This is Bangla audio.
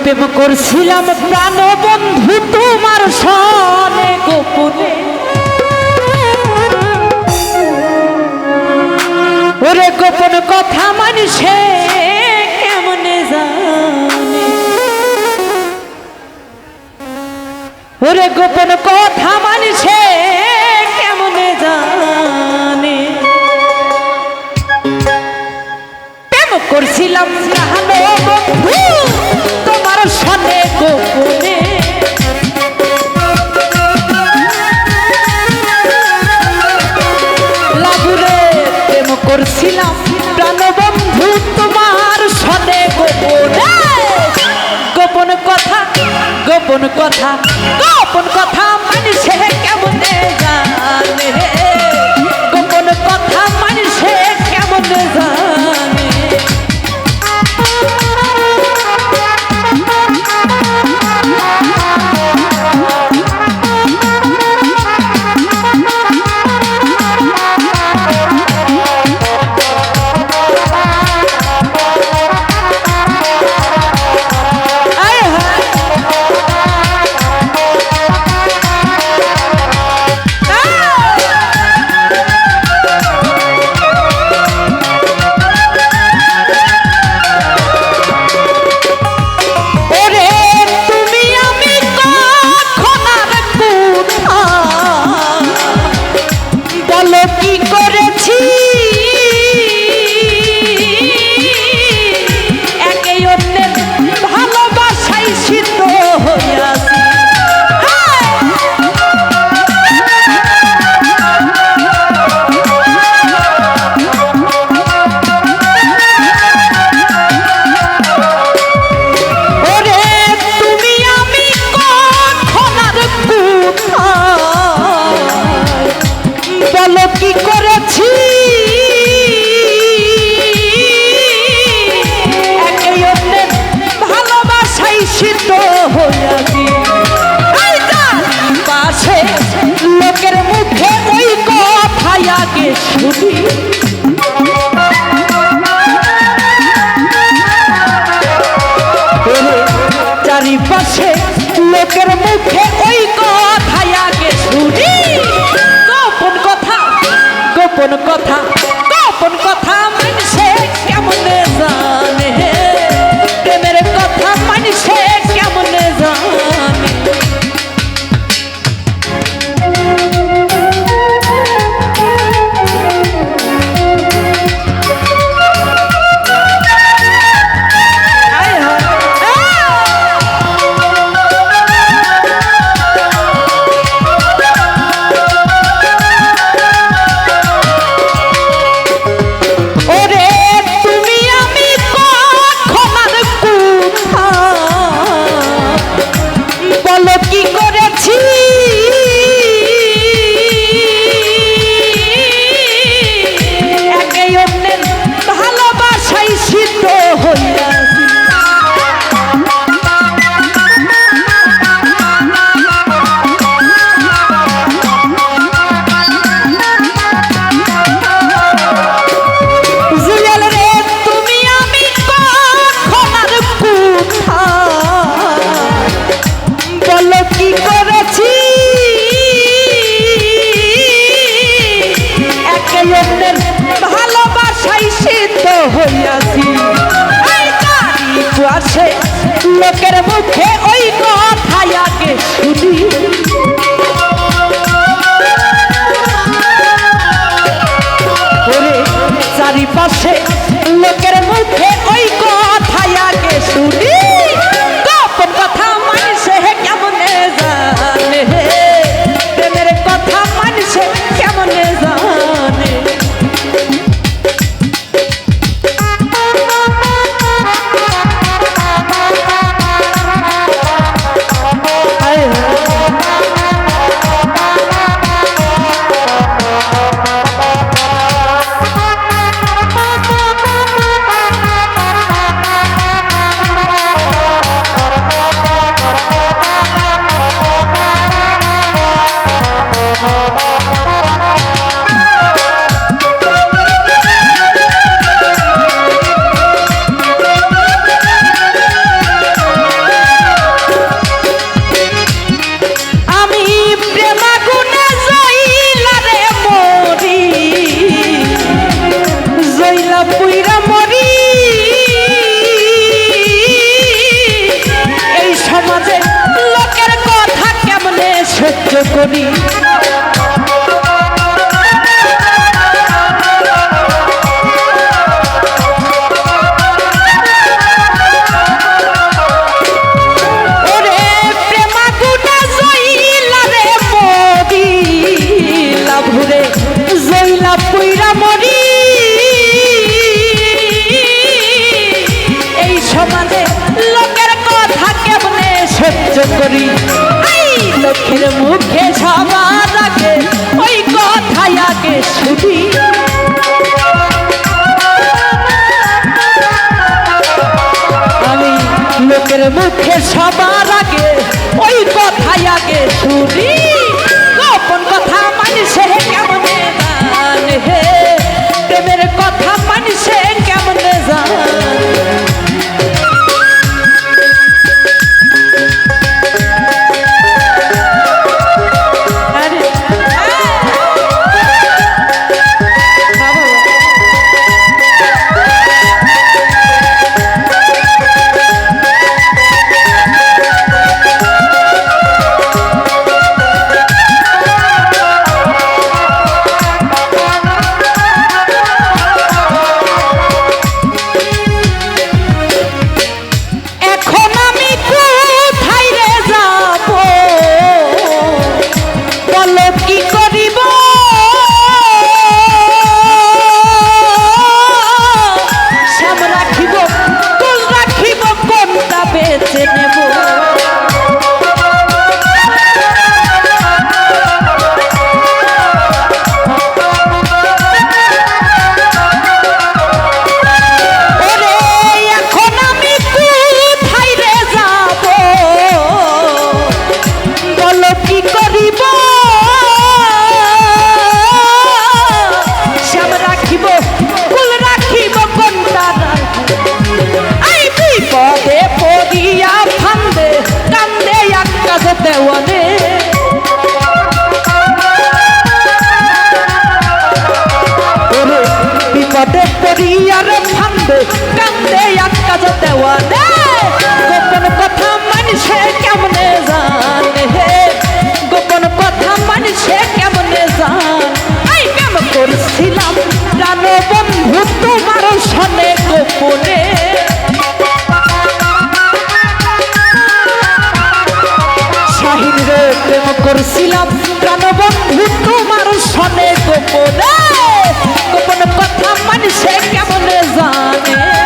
প্রেম করছিলাম প্রাণ বন্ধু তোমার সনে গোপনে, ওরে গোপন কথা মানুষে কেমনে জানে, ওরে গোপন কথা মানুষে কেমনে জানে। প্রেম করছিলাম প্রাণ বন্ধু তোমার সনে গোপনে, লাগুরে প্রেম করছিলাম প্রাণ বন্ধু তোমার সনে গোপনে। গোপন কথা গোপন কথা গোপন কথা মানুষে কেমনে জানে, গোপন কথা মানুষে কেমনে জানে। লোকের মুখে ওই কথাই আগে শুনি, চারিপাশে লোকের মুখে ওই কথাই আগে শুনি। গোপন কথা গোপন কথা গোপন কথা মানুষে কেমনে জানে, প্রেমের কথা মানুষে কেমনে জানে। লোকের মুখে ওই কথাই আগে শুনি, ওরে চারিপাশে লোকের মুখে ওই কথাই আগে শুনি। গোপন কথা মানুষে কেমনে জানে, প্রেমের কথা মানুষে কেমনে জানে। পুইরা মরি এই সমাজে লোকের কথা কেমনে সহ্য করি লোকের মুখে সবার আগে ওই কথাই আগে শুনি আমি লোকের মুখে সবার আগে ওই কথাই আগে শুনি গোপন কথা মানুষে কেমনে জানে হে প্রেমের কথা মানুষে কেমনে জানে দেওয়ানে বিপদে পড়িয়ার ফান্দে কান্দে আকাশ দেওয়ানে গোপন কথা মানুষে কেমনে জানে হে গোপন কথা মানুষে কেমনে জান এই কাম করছিলাম জানো বন্ধু তোমার সনে গোপনে প্রেম করছিলাম প্রাণবন্ধু তোমার সনে গোপনে গোপন কথা মানুষে কেমনে জানে